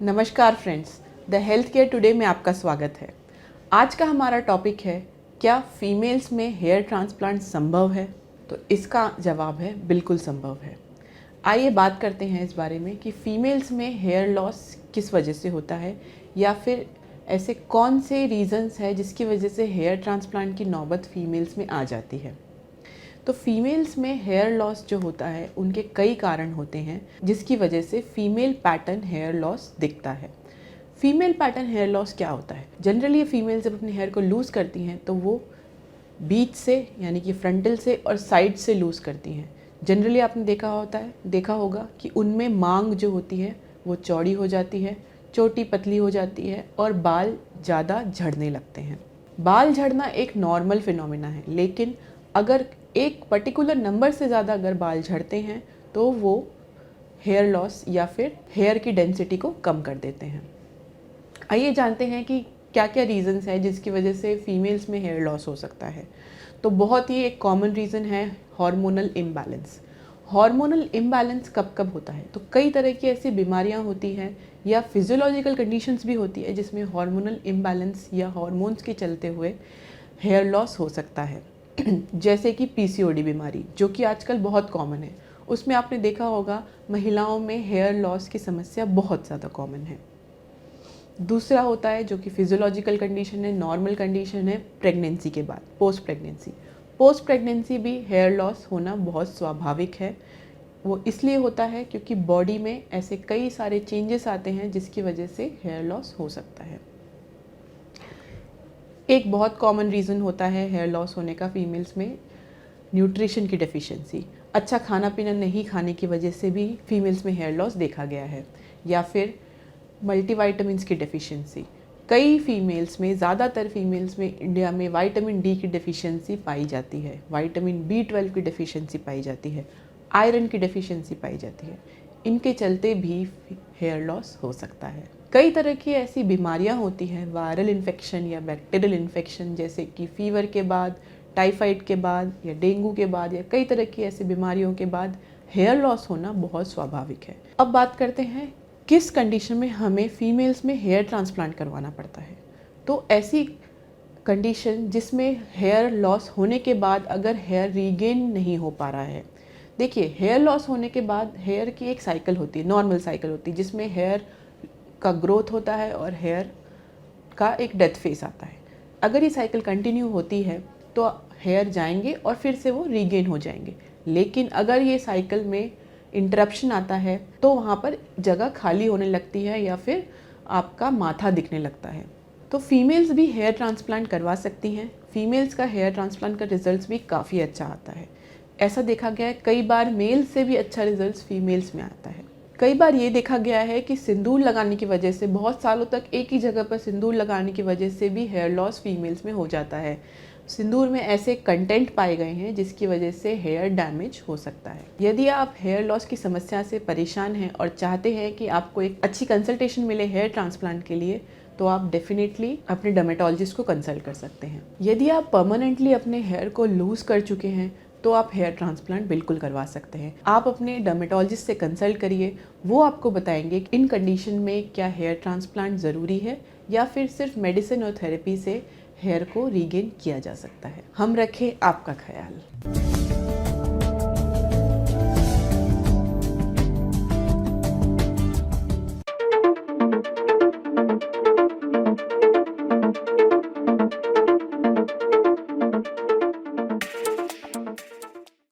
नमस्कार friends, the health care today में आपका स्वागत है। आज का हमारा टॉपिक है, क्या फीमेल्स में हेयर ट्रांसप्लांट संभव है? तो इसका जवाब है बिल्कुल संभव है। आइए बात करते हैं इस बारे में कि फीमेल्स में हेयर लॉस किस वजह से होता है या फिर ऐसे कौन से रीज़न्स हैं जिसकी वजह से हेयर ट्रांसप्लांट की नौबत फीमेल्स में आ जाती है। तो फीमेल्स में हेयर लॉस जो होता है उनके कई कारण होते हैं जिसकी वजह से फीमेल पैटर्न हेयर लॉस दिखता है। फीमेल पैटर्न हेयर लॉस क्या होता है? जनरली फीमेल जब अपने हेयर को लूज़ करती हैं तो वो बीच से यानी कि फ्रंटल से और साइड से लूज़ करती हैं। जनरली आपने देखा होगा कि उनमें मांग जो होती है वो चौड़ी हो जाती है, चोटी पतली हो जाती है और बाल ज़्यादा झड़ने लगते हैं। बाल झड़ना एक नॉर्मल फिनोमिना है, लेकिन अगर एक पर्टिकुलर नंबर से ज़्यादा अगर बाल झड़ते हैं तो वो हेयर लॉस या फिर हेयर की डेंसिटी को कम कर देते हैं। आइए जानते हैं कि क्या क्या रीज़न्स हैं जिसकी वजह से फीमेल्स में हेयर लॉस हो सकता है। तो बहुत ही एक कॉमन रीज़न है हार्मोनल इम्बैलेंस। हार्मोनल इम्बैलेंस कब कब होता है? तो कई तरह की ऐसी बीमारियां होती हैं या फिजियोलॉजिकल कंडीशंस भी होती है जिसमें हार्मोनल इम्बैलेंस या हार्मोन्स के चलते हुए हेयर लॉस हो सकता है। जैसे कि पीसीओडी बीमारी जो कि आजकल बहुत कॉमन है, उसमें आपने देखा होगा महिलाओं में हेयर लॉस की समस्या बहुत ज़्यादा कॉमन है। दूसरा होता है जो कि फिजियोलॉजिकल कंडीशन है, नॉर्मल कंडीशन है, प्रेगनेंसी के बाद पोस्ट प्रेगनेंसी भी हेयर लॉस होना बहुत स्वाभाविक है। वो इसलिए होता है क्योंकि बॉडी में ऐसे कई सारे चेंजेस आते हैं जिसकी वजह से हेयर लॉस हो सकता है। एक बहुत कॉमन रीज़न होता है हेयर लॉस होने का फीमेल्स में न्यूट्रिशन की डेफिशिएंसी। अच्छा खाना पीना नहीं खाने की वजह से भी फीमेल्स में हेयर लॉस देखा गया है, या फिर मल्टीविटामिन्स की डेफिशिएंसी। कई फीमेल्स में, ज़्यादातर फीमेल्स में इंडिया में विटामिन डी की डेफिशिएंसी पाई जाती है, विटामिन B12 की डेफिशिएंसी पाई जाती है, आयरन की डेफिशिएंसी पाई जाती है। इनके चलते भी हेयर लॉस हो सकता है। कई तरह की ऐसी बीमारियां होती हैं, वायरल इन्फेक्शन या बैक्टीरियल इन्फेक्शन, जैसे कि फीवर के बाद, टाइफाइड के बाद या डेंगू के बाद या कई तरह की ऐसी बीमारियों के बाद हेयर लॉस होना बहुत स्वाभाविक है। अब बात करते हैं किस कंडीशन में हमें फीमेल्स में हेयर ट्रांसप्लांट करवाना पड़ता है। तो ऐसी कंडीशन जिसमें हेयर लॉस होने के बाद अगर हेयर रीगेन नहीं हो पा रहा है। देखिए, हेयर लॉस होने के बाद हेयर की एक साइकिल होती है, नॉर्मल साइकिल होती है, जिसमें हेयर का ग्रोथ होता है और हेयर का एक डेथ फेस आता है। अगर ये साइकिल कंटिन्यू होती है तो हेयर जाएंगे और फिर से वो रीगेन हो जाएंगे। लेकिन अगर ये साइकिल में इंटरप्शन आता है तो वहाँ पर जगह खाली होने लगती है या फिर आपका माथा दिखने लगता है। तो फीमेल्स भी हेयर ट्रांसप्लांट करवा सकती हैं। फीमेल्स का हेयर ट्रांसप्लांट का रिजल्ट भी काफ़ी अच्छा आता है। ऐसा देखा गया है, कई बार मेल से भी अच्छा रिजल्ट फीमेल्स में आता है। कई बार ये देखा गया है कि सिंदूर लगाने की वजह से, बहुत सालों तक एक ही जगह पर सिंदूर लगाने की वजह से भी हेयर लॉस फीमेल्स में हो जाता है। सिंदूर में ऐसे कंटेंट पाए गए हैं जिसकी वजह से हेयर डैमेज हो सकता है। यदि आप हेयर लॉस की समस्या से परेशान हैं और चाहते हैं कि आपको एक अच्छी कंसल्टेशन मिले हेयर ट्रांसप्लांट के लिए, तो आप डेफिनेटली अपने डर्मेटोलॉजिस्ट को कंसल्ट कर सकते हैं। यदि आप परमानेंटली अपने हेयर को लूज़ कर चुके हैं तो आप हेयर ट्रांसप्लांट बिल्कुल करवा सकते हैं। आप अपने डर्मेटोलॉजिस्ट से कंसल्ट करिए, वो आपको बताएंगे कि इन कंडीशन में क्या हेयर ट्रांसप्लांट ज़रूरी है या फिर सिर्फ मेडिसिन और थेरेपी से हेयर को रीगेन किया जा सकता है। हम रखें आपका ख्याल।